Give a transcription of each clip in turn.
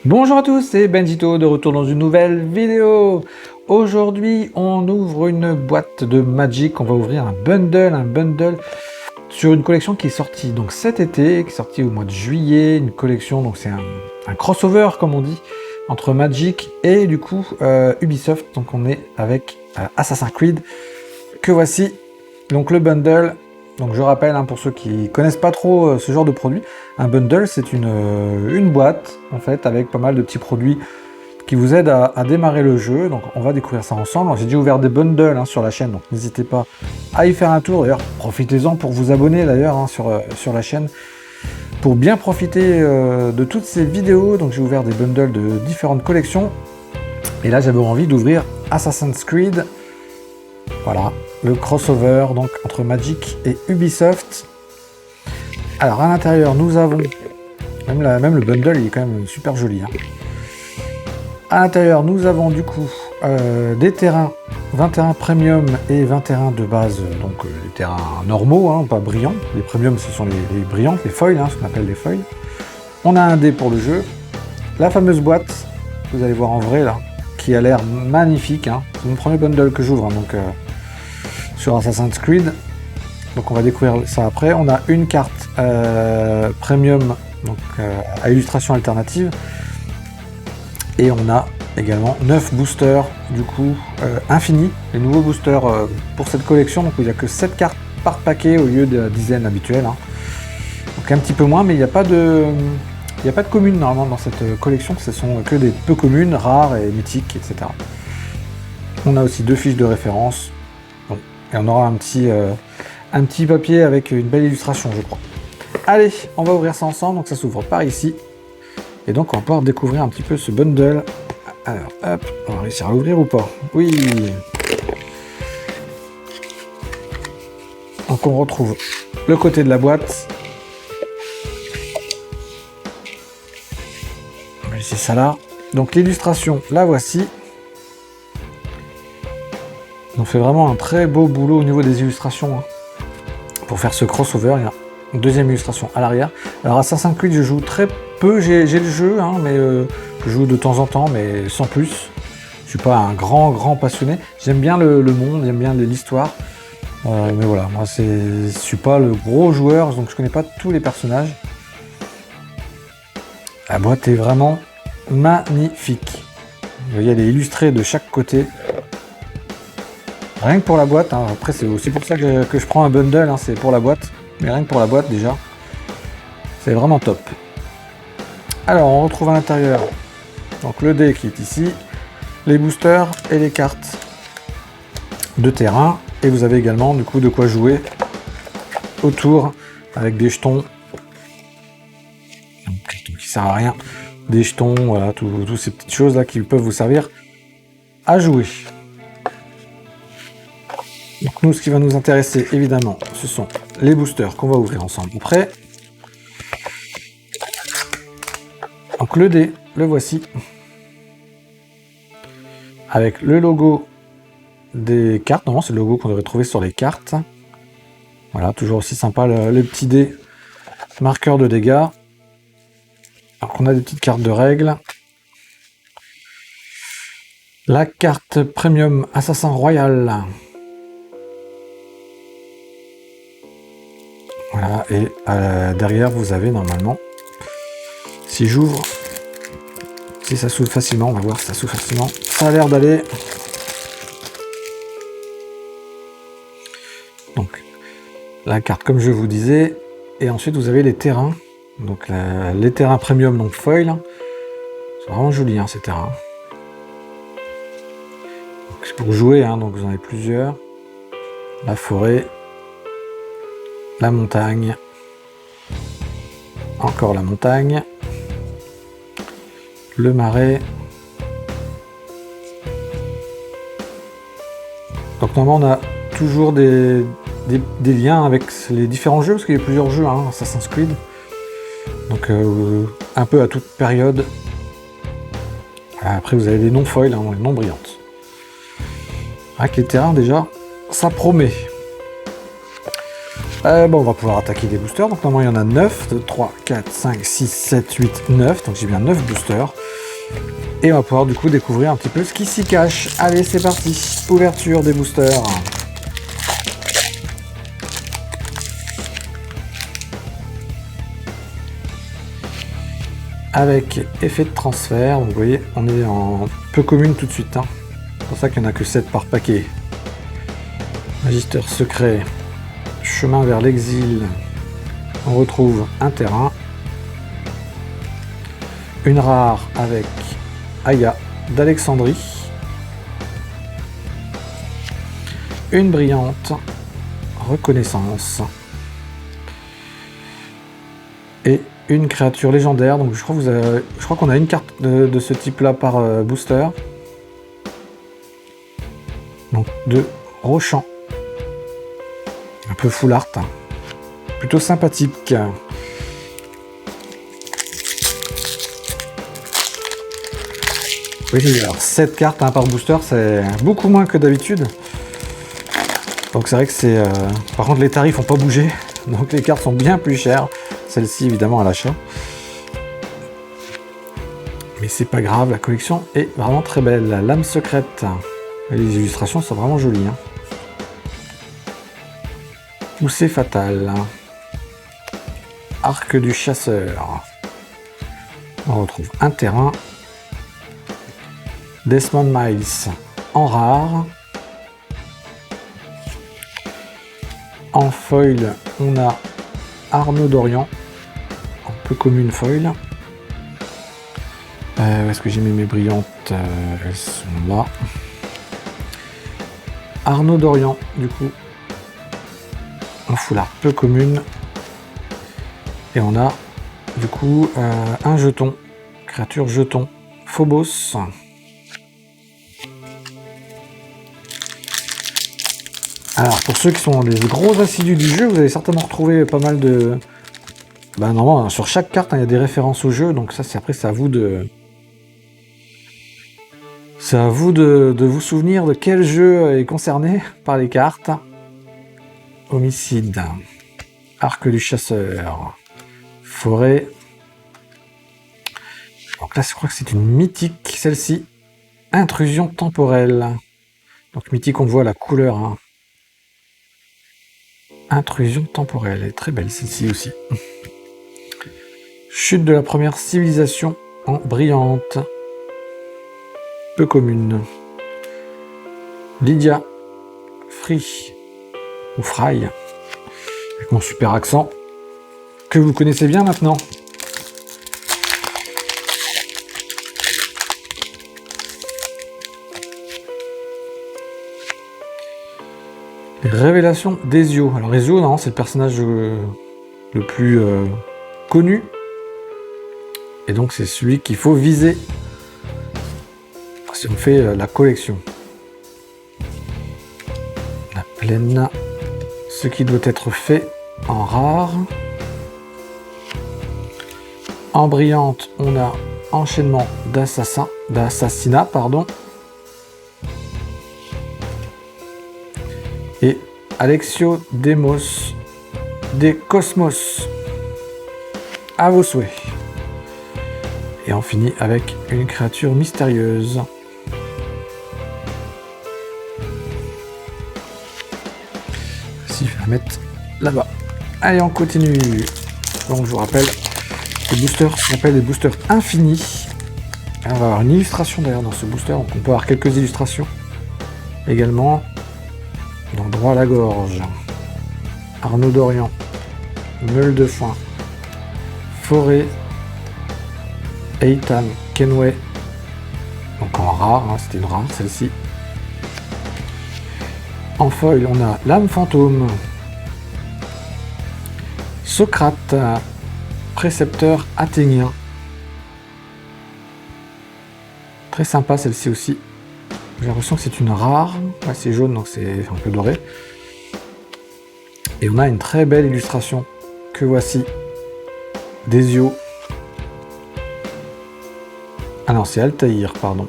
Bonjour à tous, c'est Benjito de retour dans une nouvelle vidéo. Aujourd'hui, on ouvre une boîte de Magic. On va ouvrir un bundle sur une collection qui est sortie donc cet été, qui est sortie au mois de juillet. Une collection, donc c'est un crossover comme on dit entre Magic et du coup Ubisoft. Donc on est avec Assassin's Creed que voici. Donc le bundle. Donc je rappelle, pour ceux qui connaissent pas trop ce genre de produit, un bundle c'est une boîte en fait avec pas mal de petits produits qui vous aident à démarrer le jeu. Donc on va découvrir ça ensemble. J'ai déjà ouvert des bundles sur la chaîne, donc n'hésitez pas à y faire un tour. D'ailleurs profitez-en pour vous abonner d'ailleurs sur la chaîne pour bien profiter de toutes ces vidéos. Donc j'ai ouvert des bundles de différentes collections et là j'avais envie d'ouvrir Assassin's Creed. Voilà, le crossover donc entre Magic et Ubisoft. Alors à l'intérieur nous avons même le bundle, il est quand même super joli. À l'intérieur nous avons du coup des terrains 21 premium et 21 de base, donc les terrains normaux, pas brillants. Les premium ce sont les brillantes, les foils, ce qu'on appelle les foils. On a un dé pour le jeu, la fameuse boîte, vous allez voir en vrai là, qui a l'air magnifique. C'est mon premier bundle que j'ouvre sur Assassin's Creed. Donc on va découvrir ça après. On a une carte premium donc, à illustration alternative. Et on a également 9 boosters du coup infinis. Les nouveaux boosters pour cette collection. Donc il n'y a que 7 cartes par paquet au lieu de la dizaine habituelle. Donc un petit peu moins, mais il n'y a pas de communes normalement dans cette collection. Ce sont que des peu communes, rares et mythiques, etc. On a aussi 2 fiches de référence. Bon. Et on aura un petit papier avec une belle illustration, je crois. Allez, on va ouvrir ça ensemble. Donc ça s'ouvre par ici. Et donc on va pouvoir découvrir un petit peu ce bundle. Alors hop, on va réussir à l'ouvrir ou pas? Oui. Donc on retrouve le côté de la boîte. C'est ça là. Donc l'illustration, la voici. On fait vraiment un très beau boulot au niveau des illustrations. Pour faire ce crossover, il y a une deuxième illustration à l'arrière. Alors Assassin's Creed, je joue très peu, j'ai le jeu, mais je joue de temps en temps, mais sans plus. Je suis pas un grand passionné. J'aime bien le monde, j'aime bien l'histoire. Mais voilà, moi je suis pas le gros joueur, donc je connais pas tous les personnages. La boîte est vraiment magnifique. Vous voyez, elle est illustrée de chaque côté. Rien que pour la boîte, après c'est aussi pour ça que je prends un bundle, c'est pour la boîte. Mais rien que pour la boîte déjà, c'est vraiment top. Alors on retrouve à l'intérieur donc le dé qui est ici, les boosters et les cartes de terrain. Et vous avez également du coup de quoi jouer autour avec des jetons. Qui sert à rien. Des jetons, voilà, toutes ces petites choses là qui peuvent vous servir à jouer. Donc nous, ce qui va nous intéresser évidemment, ce sont les boosters qu'on va ouvrir ensemble après. Donc le dé, le voici. Avec le logo des cartes. Normalement, c'est le logo qu'on devrait trouver sur les cartes. Voilà, toujours aussi sympa le petit dé marqueur de dégâts. Alors on a des petites cartes de règles. La carte premium Assassin Royal. Voilà, et derrière vous avez normalement, si j'ouvre, si ça s'ouvre facilement, on va voir si ça s'ouvre facilement, ça a l'air d'aller. Donc la carte comme je vous disais, et ensuite vous avez les terrains, donc les terrains premium, donc foil, c'est vraiment joli ces terrains. C'est pour jouer, donc vous en avez plusieurs, la forêt, la montagne, encore la montagne, le marais. Donc normalement on a toujours des liens avec les différents jeux, parce qu'il y a plusieurs jeux, Assassin's Creed. Donc un peu à toute période. Après vous avez des non foils, les non brillantes. Avec les terrains déjà, ça promet. Bon, on va pouvoir attaquer des boosters. Donc normalement il y en a 9, 2, 3, 4, 5, 6, 7, 8, 9. Donc j'ai bien 9 boosters. Et on va pouvoir du coup découvrir un petit peu ce qui s'y cache. Allez, c'est parti. Ouverture des boosters. Avec effet de transfert. Donc vous voyez, on est en peu commune tout de suite. Hein. C'est pour ça qu'il n'y en a que 7 par paquet. Magister secret. Chemin vers l'exil. On retrouve un terrain. Une rare avec Aya d'Alexandrie. Une brillante. Reconnaissance. Et une créature légendaire. Donc je crois qu'on a une carte de ce type là par booster. Donc de Rochant. Un peu full art. Plutôt sympathique. Oui, alors 7 cartes hein, par booster, c'est beaucoup moins que d'habitude. Donc c'est vrai que c'est... Par contre les tarifs n'ont pas bougé. Donc les cartes sont bien plus chères. Celle-ci évidemment à l'achat. Mais c'est pas grave, la collection est vraiment très belle. La lame secrète. Et les illustrations sont vraiment jolies. Hein. Poussée fatale. Arc du chasseur. On retrouve un terrain. Desmond Miles en rare. En foil, on a Arnaud Dorian. En peu commune foil. Où est-ce que j'ai mis mes brillantes? Elles sont là. Arnaud Dorian, du coup. En foulard peu commune. Et on a, du coup, un jeton. Créature jeton. Phobos. Alors, pour ceux qui sont des gros assidus du jeu, vous allez certainement retrouver pas mal de... normalement, sur chaque carte, hein, il y a des références au jeu, donc ça, c'est après, c'est à vous de... C'est à vous de vous souvenir de quel jeu est concerné par les cartes. Homicide. Arc du chasseur. Forêt. Donc là, je crois que c'est une mythique, celle-ci. Intrusion temporelle. Donc mythique, on voit la couleur, hein. Intrusion temporelle, elle est très belle celle-ci aussi. Chute de la première civilisation en brillante. Peu commune. Lydia. Free. Ou Fry. Avec mon super accent. Que vous connaissez bien maintenant. Les révélations d'Ezio. Alors Ezio, non, c'est le personnage le plus connu. Et donc c'est celui qu'il faut viser si on fait la collection. La plaine. Ce qui doit être fait en rare. En brillante, on a enchaînement d'assassinat, pardon. Et Alexio Demos des Cosmos. À vos souhaits. Et on finit avec une créature mystérieuse. Si je vais la mettre là-bas. Allez, on continue. Donc je vous rappelle, les boosters s'appellent des boosters infinis. Et on va avoir une illustration d'ailleurs dans ce booster, donc on peut avoir quelques illustrations également. Donc droit à la gorge, Arnaud Dorian, Meule de foin, Forêt, Eitan Kenway, donc en rare, hein, c'était une rare celle-ci. En foil, on a l'âme fantôme, Socrate, précepteur athénien. Très sympa celle-ci aussi. J'ai l'impression que c'est une rare. Ouais, c'est jaune, donc c'est un peu doré. Et on a une très belle illustration que voici. D'Ezio. Ah non, c'est Altaïr, pardon.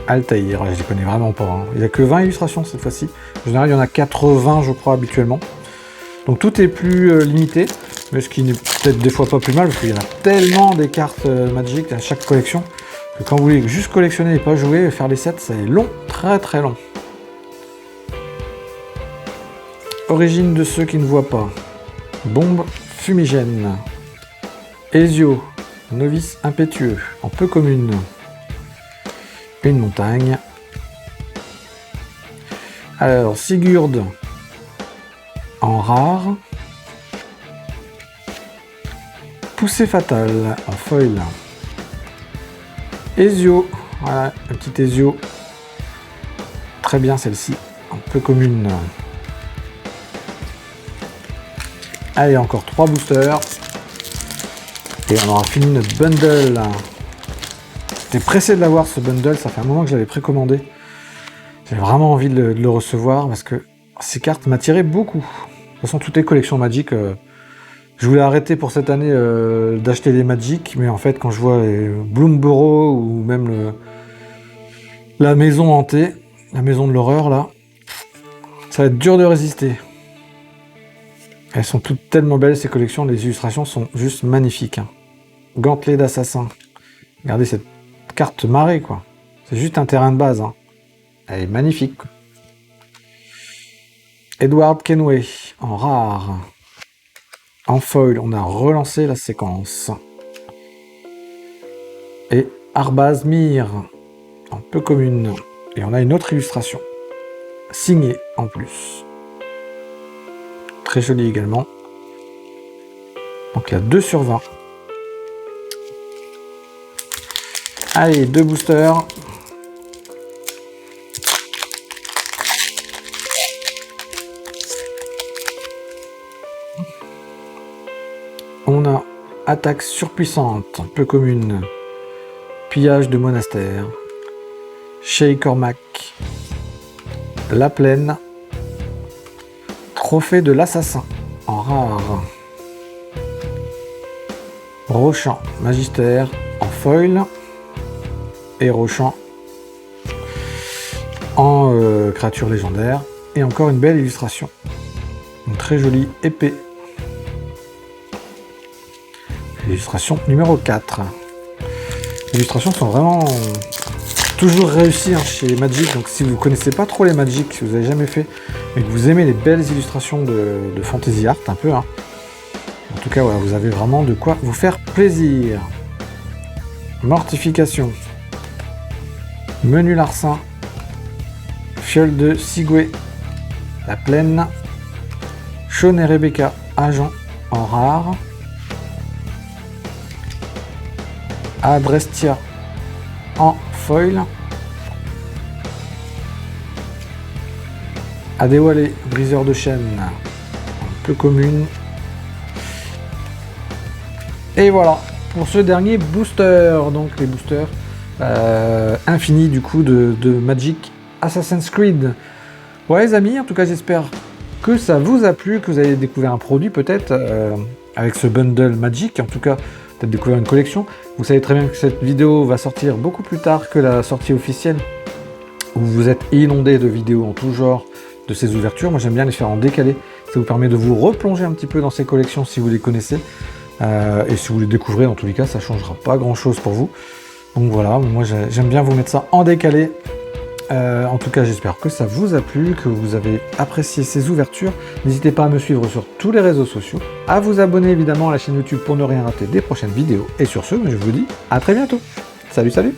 Altaïr, je ne connais vraiment pas. Hein. Il n'y a que 20 illustrations cette fois-ci. En général, il y en a 80, je crois, habituellement. Donc tout est plus limité, mais ce qui n'est peut-être des fois pas plus mal, parce qu'il y en a tellement des cartes Magic à chaque collection, que quand vous voulez juste collectionner et pas jouer, faire les sets, c'est long, très très long. Origine de ceux qui ne voient pas. Bombe fumigène. Ezio, novice impétueux, en peu commune. Une montagne. Alors, Sigurd, en rare. Poussée fatale, en foil. Ezio, voilà, un petit Ezio. Très bien celle-ci, en peu commune. Allez, encore 3 boosters. Et on aura fini notre bundle. J'étais pressé de l'avoir ce bundle, ça fait un moment que je l'avais précommandé. J'ai vraiment envie de le recevoir parce que ces cartes m'attiraient beaucoup. De toute façon, toutes les collections Magic, je voulais arrêter pour cette année d'acheter les Magic, mais en fait, quand je vois les Bloomborough ou même la maison hantée, la maison de l'horreur là, ça va être dur de résister. Elles sont toutes tellement belles ces collections, les illustrations sont juste magnifiques. Hein. Gantelet d'assassin. Regardez cette carte marée quoi. C'est juste un terrain de base. Hein. Elle est magnifique. Edward Kenway en rare. En foil, on a relancé la séquence. Et Arbaz Mir en peu commune. Et on a une autre illustration. Signée en plus. Très jolie également. Donc là, 2 sur 20. Allez, 2 boosters. On a attaque surpuissante, peu commune. Pillage de monastère. Chez Cormac. La plaine. Trophée de l'assassin en rare. Rochant Magister en foil. Et Rochant en créature légendaire. Et encore une belle illustration. Une très jolie épée. Illustration numéro 4. Les illustrations sont vraiment toujours réussies hein, chez Magic. Donc si vous ne connaissez pas trop les Magic, si vous n'avez jamais fait, mais que vous aimez les belles illustrations de Fantasy Art un peu, hein, en tout cas voilà, vous avez vraiment de quoi vous faire plaisir. Mortification. Menu Larcin. Fiole de Sigoué. La plaine. Sean et Rebecca, agent en rare. Adrestia en foil. Adewale, briseur de chaîne, un peu commune. Et voilà, pour ce dernier booster, donc les boosters infinis du coup de Magic Assassin's Creed. Ouais les amis, en tout cas j'espère que ça vous a plu, que vous avez découvert un produit peut-être avec ce bundle Magic, en tout cas peut-être découvrir une collection. Vous savez très bien que cette vidéo va sortir beaucoup plus tard que la sortie officielle, où vous êtes inondé de vidéos en tout genre de ces ouvertures. Moi j'aime bien les faire en décalé, ça vous permet de vous replonger un petit peu dans ces collections si vous les connaissez, et si vous les découvrez, dans tous les cas ça changera pas grand chose pour vous. Donc voilà, moi j'aime bien vous mettre ça en décalé. En tout cas j'espère que ça vous a plu, que vous avez apprécié ces ouvertures. N'hésitez pas à me suivre sur tous les réseaux sociaux, à vous abonner évidemment à la chaîne YouTube pour ne rien rater des prochaines vidéos. Et sur ce, je vous dis à très bientôt. Salut salut.